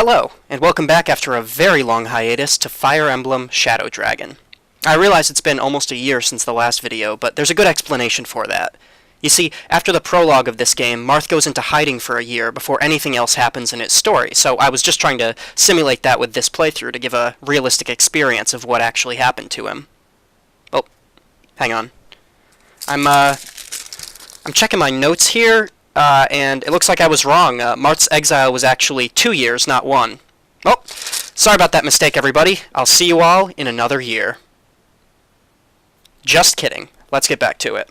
Hello, and welcome back after a very long hiatus to Fire Emblem Shadow Dragon. I realize it's been almost a year since the last video, but there's a good explanation for that. You see, after the prologue of this game, Marth goes into hiding for a year before anything else happens in its story, so I was just trying to simulate that with this playthrough to give a realistic experience of what actually happened to him. Oh, hang on. I'm checking my notes here, and it looks like I was wrong. Marth's exile was actually 2 years, not 1. Oh, sorry about that mistake, everybody. I'll see you all in another year. Just kidding. Let's get back to it.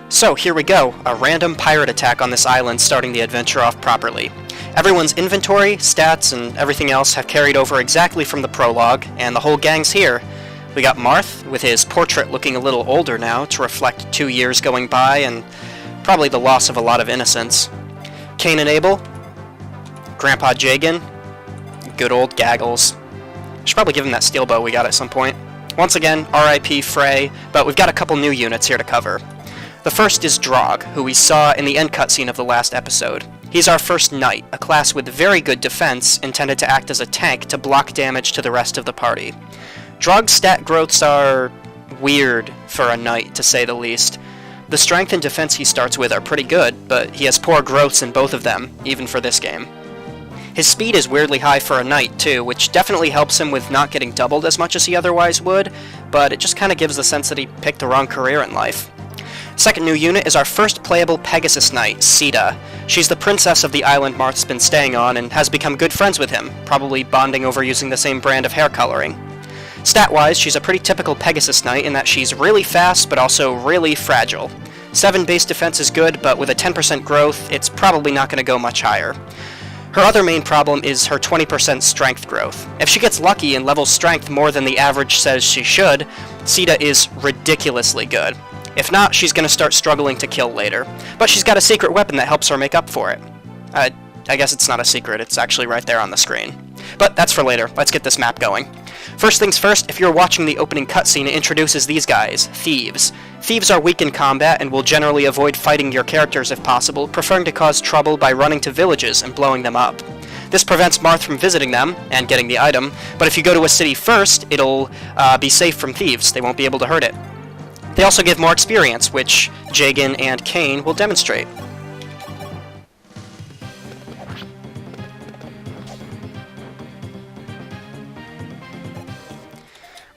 So, here we go, a random pirate attack on this island starting the adventure off properly. Everyone's inventory, stats, and everything else have carried over exactly from the prologue, and the whole gang's here. We got Marth, with his portrait looking a little older now to reflect 2 years going by and probably the loss of a lot of innocence. Cain and Abel, Grandpa Jagan, good old Gaggles. Should probably give him that steel bow we got at some point. Once again, R.I.P. Frey, but we've got a couple new units here to cover. The first is Drog, who we saw in the end cutscene of the last episode. He's our first knight, a class with very good defense, intended to act as a tank to block damage to the rest of the party. Drog's stat growths are weird for a knight, to say the least. The strength and defense he starts with are pretty good, but he has poor growths in both of them, even for this game. His speed is weirdly high for a knight, too, which definitely helps him with not getting doubled as much as he otherwise would, but it just kind of gives the sense that he picked the wrong career in life. Second new unit is our first playable Pegasus Knight, Sita. She's the princess of the island Marth's been staying on and has become good friends with him, probably bonding over using the same brand of hair coloring. Stat-wise, she's a pretty typical Pegasus Knight in that she's really fast but also really fragile. 7 base defense is good, but with a 10% growth, it's probably not going to go much higher. Her other main problem is her 20% strength growth. If she gets lucky and levels strength more than the average says she should, Sita is ridiculously good. If not, she's going to start struggling to kill later. But she's got a secret weapon that helps her make up for it. I guess it's not a secret, it's actually right there on the screen. But that's for later, let's get this map going. First things first, if you're watching the opening cutscene, it introduces these guys, Thieves. Thieves are weak in combat and will generally avoid fighting your characters if possible, preferring to cause trouble by running to villages and blowing them up. This prevents Marth from visiting them and getting the item, but if you go to a city first, it'll be safe from thieves. They won't be able to hurt it. They also give more experience, which Jagan and Cain will demonstrate.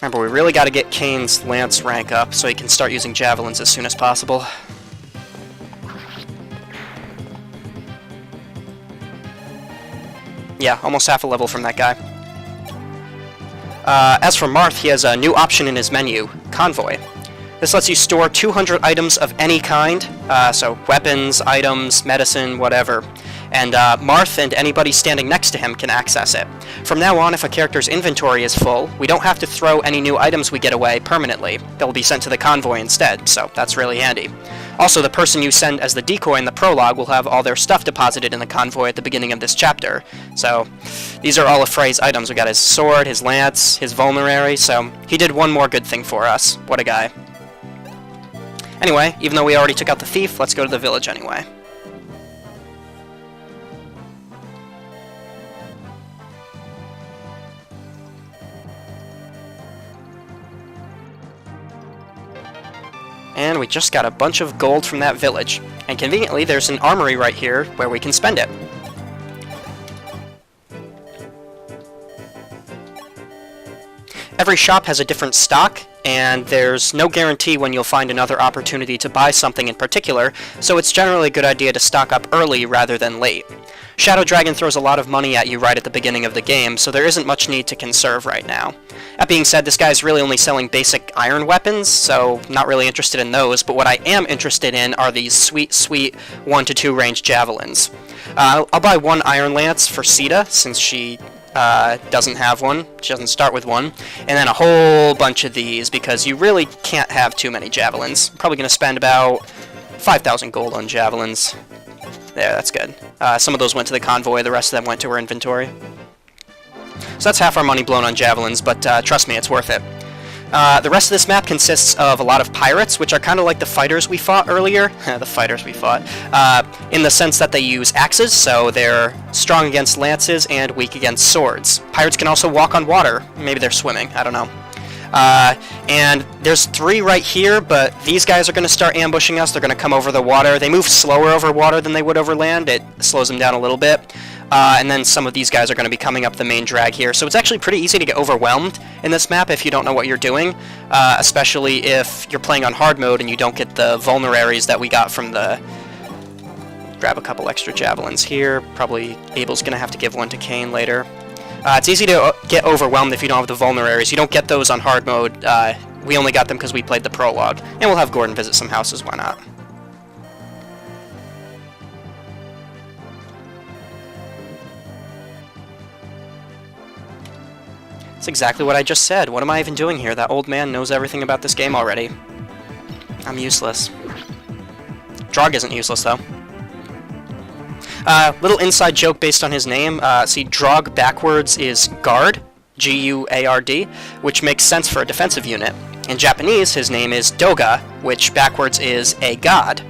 Remember, we really got to get Cain's lance rank up so he can start using javelins as soon as possible. Yeah, almost half a level from that guy. As for Marth, he has a new option in his menu, Convoy. This lets you store 200 items of any kind, so weapons, items, medicine, whatever. And Marth and anybody standing next to him can access it. From now on, if a character's inventory is full, we don't have to throw any new items we get away permanently. They'll be sent to the convoy instead, so that's really handy. Also, the person you send as the decoy in the prologue will have all their stuff deposited in the convoy at the beginning of this chapter. So, these are all of Frey's items. We got his sword, his lance, his vulnerary, so he did one more good thing for us. What a guy. Anyway, even though we already took out the thief, let's go to the village anyway. And we just got a bunch of gold from that village. And conveniently, there's an armory right here where we can spend it. Every shop has a different stock, and there's no guarantee when you'll find another opportunity to buy something in particular, so it's generally a good idea to stock up early rather than late. Shadow Dragon throws a lot of money at you right at the beginning of the game, so there isn't much need to conserve right now. That being said, this guy's really only selling basic iron weapons, so not really interested in those, but what I am interested in are these sweet, sweet 1 to 2 range javelins. I'll buy one iron lance for Sita, since she doesn't have one. She doesn't start with one. And then a whole bunch of these, because you really can't have too many javelins. I'm probably going to spend about 5,000 gold on javelins. There, that's good. Some of those went to the convoy, the rest of them went to her inventory. So that's half our money blown on javelins, but trust me, it's worth it. The rest of this map consists of a lot of pirates, which are kind of like the fighters we fought earlier. The fighters we fought. In the sense that they use axes, so they're strong against lances and weak against swords. Pirates can also walk on water. Maybe they're swimming, I don't know. And there's 3 right here, but these guys are going to start ambushing us. They're going to come over the water. They move slower over water than they would over land. It slows them down a little bit. And then some of these guys are going to be coming up the main drag here. So it's actually pretty easy to get overwhelmed in this map if you don't know what you're doing, especially if you're playing on hard mode and you don't get the vulneraries that we got from the... Grab a couple extra javelins here. Probably Abel's going to have to give one to Cain later. It's easy to get overwhelmed if you don't have the vulneraries. You don't get those on hard mode. We only got them because we played the prologue. And we'll have Gordon visit some houses, why not? That's exactly what I just said. What am I even doing here? That old man knows everything about this game already. I'm useless. Drog isn't useless, though. Little inside joke based on his name. See, Drog backwards is guard, G-U-A-R-D, which makes sense for a defensive unit. In Japanese, his name is Doga, which backwards is a god.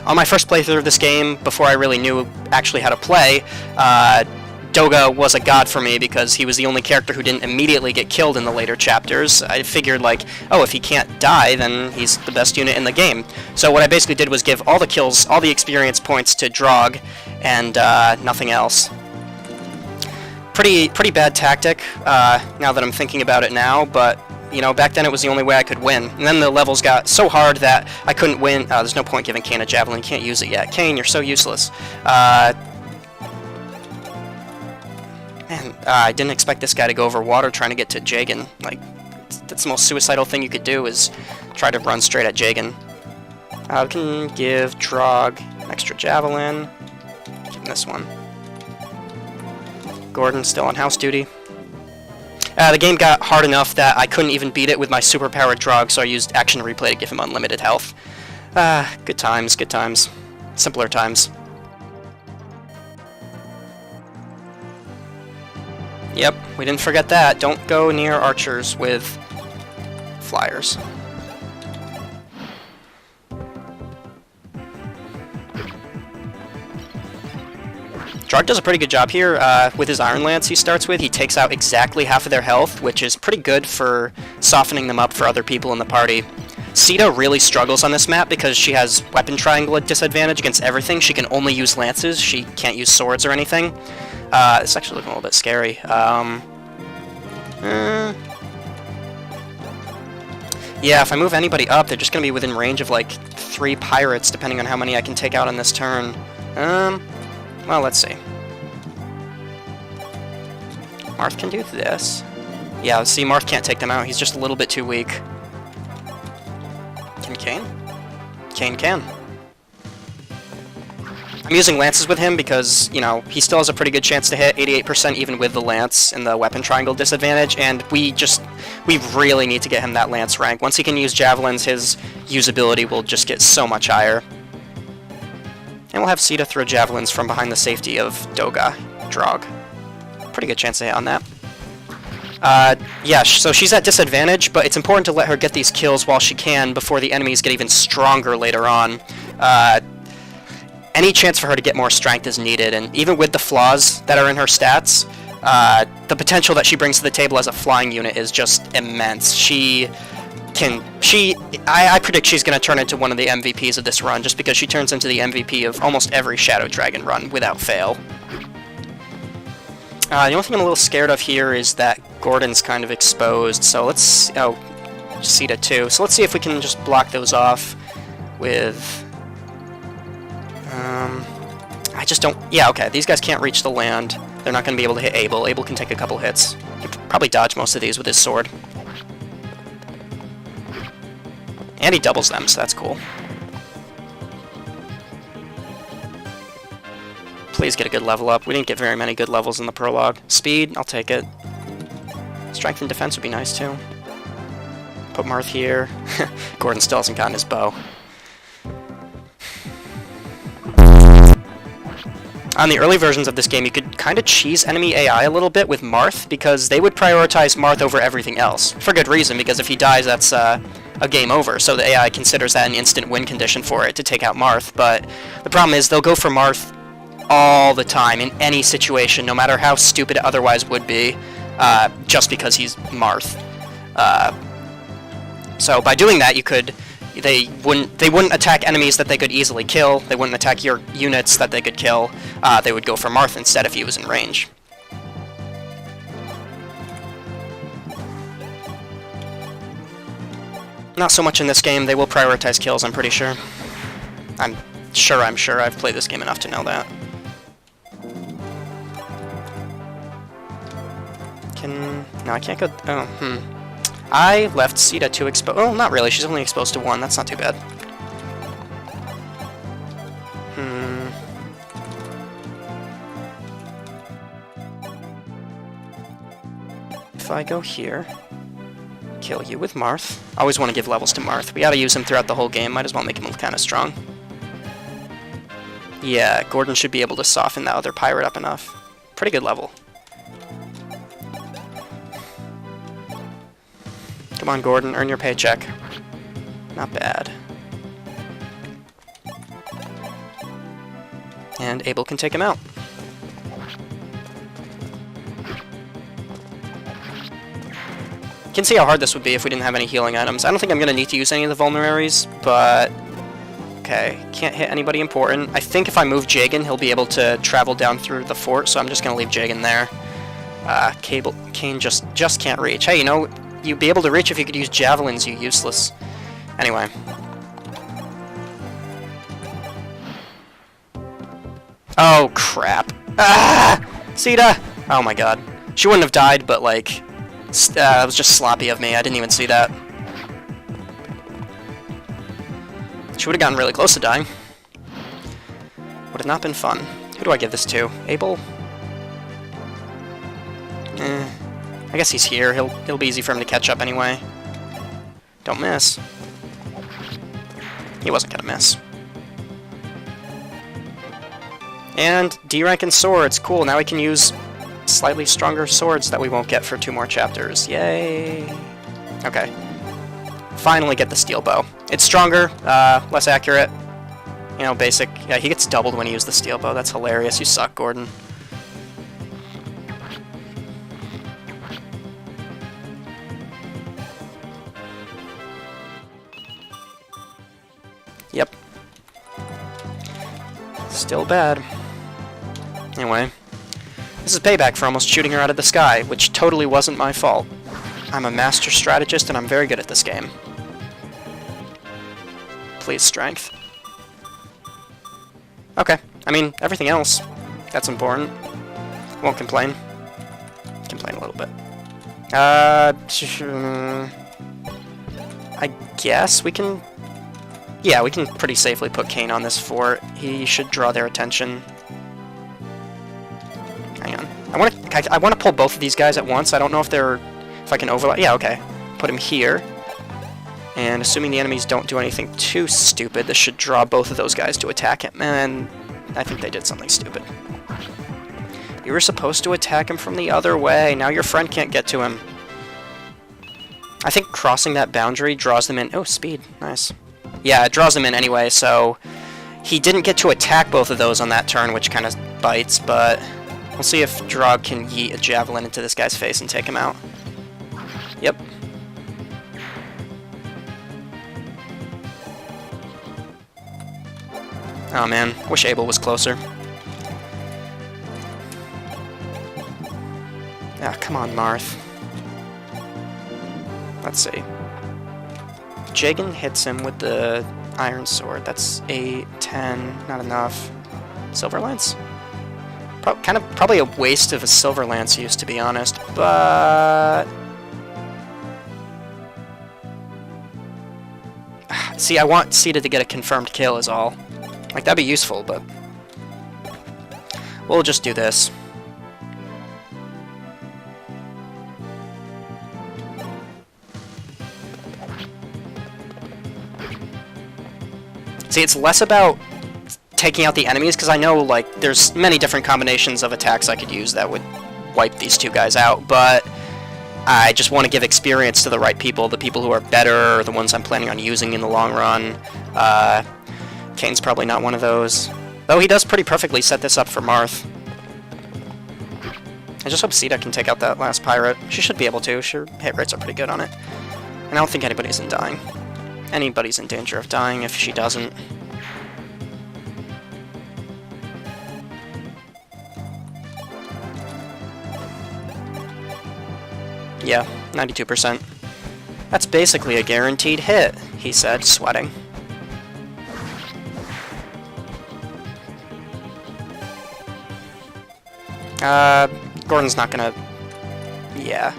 On my first playthrough of this game, before I really knew actually how to play, Doga was a god for me because he was the only character who didn't immediately get killed in the later chapters. I figured, like, oh, if he can't die, then he's the best unit in the game. So what I basically did was give all the kills, all the experience points to Drog, and nothing else. Pretty bad tactic, now that I'm thinking about it now, but, you know, back then it was the only way I could win. And then the levels got so hard that I couldn't win. There's no point giving Cain a javelin, you can't use it yet. Cain, you're so useless. Man, I didn't expect this guy to go over water trying to get to Jagan. Like, that's the most suicidal thing you could do, is try to run straight at Jagan. We can give Drog extra javelin. Give him this one. Gordon still on house duty. The game got hard enough that I couldn't even beat it with my superpowered Drog, so I used action replay to give him unlimited health. Good times, good times. Simpler times. Yep, we didn't forget that. Don't go near archers with flyers. Drog does a pretty good job here with his Iron Lance he starts with. He takes out exactly half of their health, which is pretty good for softening them up for other people in the party. Sita really struggles on this map because she has weapon triangle at disadvantage against everything. She can only use lances. She can't use swords or anything. It's actually looking a little bit scary. Yeah, if I move anybody up, they're just going to be within range of, like, 3 pirates, depending on how many I can take out on this turn. Well, let's see. Marth can do this. Yeah, see, Marth can't take them out. He's just a little bit too weak. Can Cain? Cain can. I'm using lances with him because, you know, he still has a pretty good chance to hit, 88% even with the lance and the weapon triangle disadvantage, and we really need to get him that lance rank. Once he can use javelins, his usability will just get so much higher. And we'll have Sita throw javelins from behind the safety of Doga, Drog. Pretty good chance to hit on that. Yeah, so she's at disadvantage, but it's important to let her get these kills while she can before the enemies get even stronger later on. Any chance for her to get more strength is needed, and even with the flaws that are in her stats, the potential that she brings to the table as a flying unit is just immense. I predict she's going to turn into one of the MVPs of this run, just because she turns into the MVP of almost every Shadow Dragon run without fail. The only thing I'm a little scared of here is that Gordon's kind of exposed, so let's... Oh, Sita too. So let's see if we can just block those off with... I just don't... Yeah, okay, these guys can't reach the land. They're not going to be able to hit Abel. Abel can take a couple hits. He could probably dodge most of these with his sword. And he doubles them, so that's cool. Please get a good level up. We didn't get very many good levels in the prologue. Speed, I'll take it. Strength and defense would be nice, too. Put Marth here. Gordon still hasn't gotten his bow. On the early versions of this game, you could kind of cheese enemy AI a little bit with Marth, because they would prioritize Marth over everything else. For good reason, because if he dies, that's a game over, so the AI considers that an instant win condition for it to take out Marth, but the problem is they'll go for Marth all the time, in any situation, no matter how stupid it otherwise would be, just because he's Marth. So by doing that, they wouldn't attack enemies that they could easily kill. They wouldn't attack your units that they could kill. They would go for Marth instead if he was in range. Not so much in this game. They will prioritize kills, I'm pretty sure. I'm sure I've played this game enough to know that. No, I can't go... Oh, I left Sita to expose... Oh, not really. She's only exposed to one. That's not too bad. If I go here... Kill you with Marth. Always want to give levels to Marth. We gotta use him throughout the whole game. Might as well make him look kind of strong. Yeah, Gordon should be able to soften that other pirate up enough. Pretty good level. Come on, Gordon, earn your paycheck. Not bad. And Abel can take him out. You can see how hard this would be if we didn't have any healing items. I don't think I'm going to need to use any of the vulneraries, but... Okay, can't hit anybody important. I think if I move Jagan, he'll be able to travel down through the fort, so I'm just going to leave Jagan there. Cain just can't reach. Hey, you know... You'd be able to reach if you could use javelins, you useless. Anyway. Oh, crap. Ah! Sita! Oh my god. She wouldn't have died, but, like... it was just sloppy of me. I didn't even see that. She would have gotten really close to dying. Would have not been fun. Who do I give this to? Abel? I guess he's here. It'll be easy for him to catch up anyway. Don't miss. He wasn't gonna miss. And D rank and swords. Cool, now we can use slightly stronger swords that we won't get for 2 more chapters. Yay! Okay. Finally get the steel bow. It's stronger, less accurate. You know, basic. Yeah, he gets doubled when he uses the steel bow. That's hilarious. You suck, Gordon. Yep. Still bad. Anyway. This is payback for almost shooting her out of the sky, which totally wasn't my fault. I'm a master strategist and I'm very good at this game. Please, strength. Okay. I mean, everything else. That's important. Won't complain. Complain a I guess we can... Yeah, we can pretty safely put Cain on this fort. He should draw their attention. Hang on. I want to pull both of these guys at once. I don't know if I can overlap. Yeah, okay. Put him here. And assuming the enemies don't do anything too stupid, this should draw both of those guys to attack him. And I think they did something stupid. You were supposed to attack him from the other way. Now your friend can't get to him. I think crossing that boundary draws them in. Oh, speed. Nice. Yeah, it draws them in anyway, so he didn't get to attack both of those on that turn, which kind of bites, but we'll see if Drog can yeet a javelin into this guy's face and take him out. Yep. Oh man, wish Abel was closer. Ah, come on, Marth. Let's see. Jagan hits him with the iron sword. That's 8, 10, not enough. Silver lance? Probably a waste of a silver lance use, to be honest, but... See, I want Seated to get a confirmed kill is all. Like, that'd be useful, but... We'll just do this. See, it's less about taking out the enemies, because I know, like, there's many different combinations of attacks I could use that would wipe these two guys out, but I just want to give experience to the right people, the people who are better, or the ones I'm planning on using in the long run. Cain's probably not one of those. Though he does pretty perfectly set this up for Marth. I just hope Sita can take out that last pirate. She should be able to. Her hit rates are pretty good on it. And I don't think anybody's in dying. Anybody's in danger of dying if she doesn't. Yeah, 92%. That's basically a guaranteed hit, he said, sweating. Gordon's not gonna... Yeah.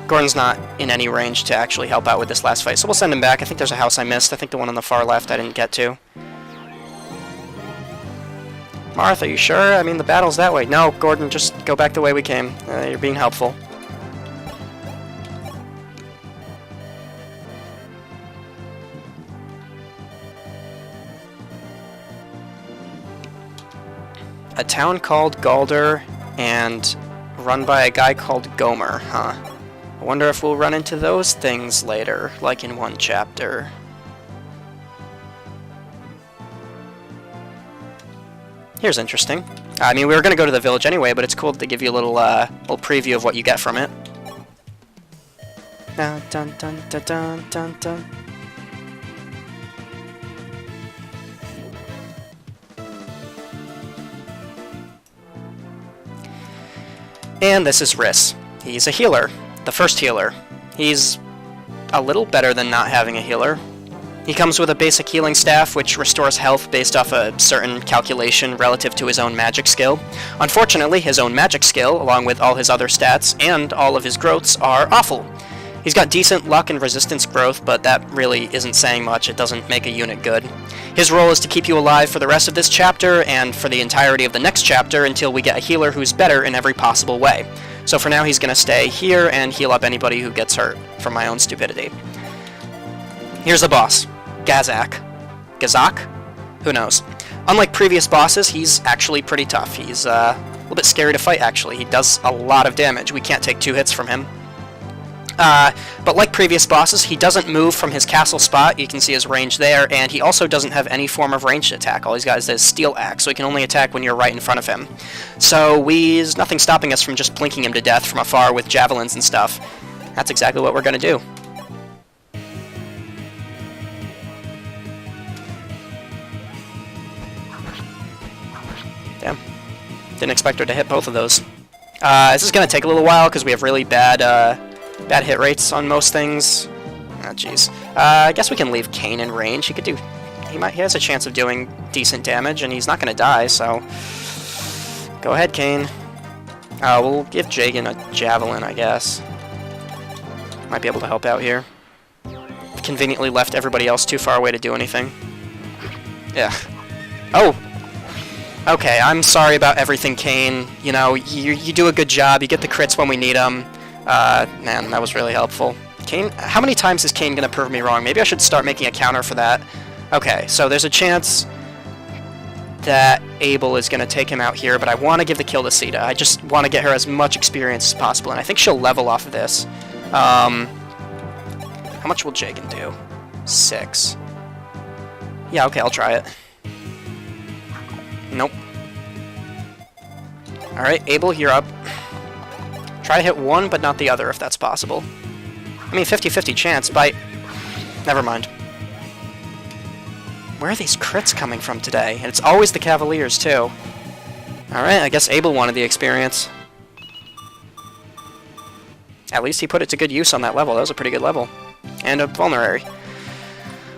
Gordon's not in any range to actually help out with this last fight, so we'll send him back. I think there's a house I missed. I think the one on the far left I didn't get to. Marth, are you sure? I mean, the battle's that way. No, Gordon, just go back the way we came. You're being helpful. A town called Galder and run by a guy called Gomer, huh? I wonder if we'll run into those things later, like in one chapter. Here's interesting. I mean, we were going to go to the village anyway, but it's cool to give you a little preview of what you get from it. Dun dun dun dun dun dun dun. And this is Riss. He's a healer. The first healer. He's a little better than not having a healer. He comes with a basic healing staff, which restores health based off a certain calculation relative to his own magic skill. Unfortunately, his own magic skill, along with all his other stats, and all of his growths, are awful. He's got decent luck and resistance growth, but that really isn't saying much. It doesn't make a unit good. His role is to keep you alive for the rest of this chapter, and for the entirety of the next chapter, until we get a healer who's better in every possible way. So for now, he's going to stay here and heal up anybody who gets hurt from my own stupidity. Here's the boss. Gazak. Gazak? Who knows? Unlike previous bosses, he's actually pretty tough. He's a little bit scary to fight, actually. He does a lot of damage. We can't take 2 hits from him. But like previous bosses, he doesn't move from his castle spot. You can see his range there, and he also doesn't have any form of ranged attack. All he's got is his steel axe, so he can only attack when you're right in front of him. So there's nothing stopping us from just plinking him to death from afar with javelins and stuff. That's exactly what we're going to do. Damn. Didn't expect her to hit both of those. This is going to take a little while because we have really bad hit rates on most things. Oh, jeez. I guess we can leave Cain in range. He has a chance of doing decent damage, and he's not going to die, so... Go ahead, Cain. We'll give Jagan a javelin, I guess. Might be able to help out here. Conveniently left everybody else too far away to do anything. Yeah. Oh! Okay, I'm sorry about everything, Cain. You know, you do a good job. You get the crits when we need them. Man, that was really helpful. Cain, how many times is Cain gonna prove me wrong? Maybe I should start making a counter for that. Okay, so there's a chance that Abel is gonna take him out here, but I want to give the kill to Sita. I just want to get her as much experience as possible, and I think she'll level off of this. How much will Jagan do? 6. Yeah, okay, I'll try it. Nope. Alright, Abel, you're up. Try to hit one, but not the other, if that's possible. I mean, 50-50 chance, bite. Never mind. Where are these crits coming from today? And it's always the Cavaliers, too. Alright, I guess Abel wanted the experience. At least he put it to good use on that level. That was a pretty good level. And a vulnerary.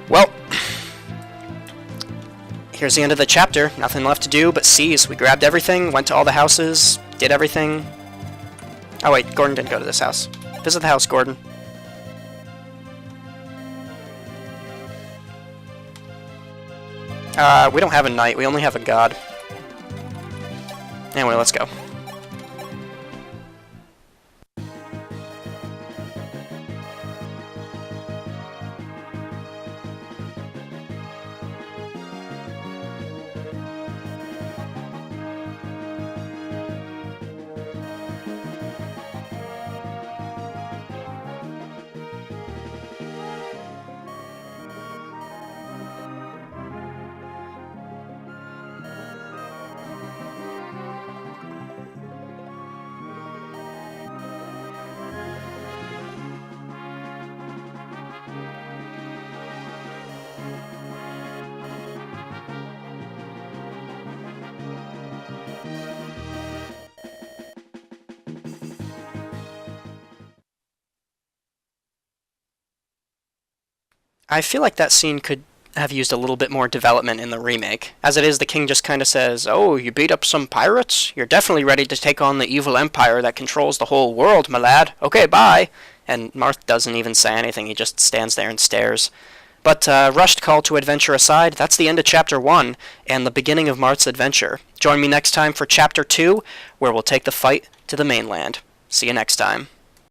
Well, here's the end of the chapter. Nothing left to do but seize. We grabbed everything, went to all the houses, did everything. Oh wait, Gordon didn't go to this house. Visit the house, Gordon. We don't have a knight, we only have a god. Anyway, let's go. I feel like that scene could have used a little bit more development in the remake. As it is, the king just kind of says, "Oh, you beat up some pirates? You're definitely ready to take on the evil empire that controls the whole world, my lad. Okay, bye." And Marth doesn't even say anything, he just stands there and stares. But rushed call to adventure aside, that's the end of Chapter 1, and the beginning of Marth's adventure. Join me next time for Chapter 2, where we'll take the fight to the mainland. See you next time.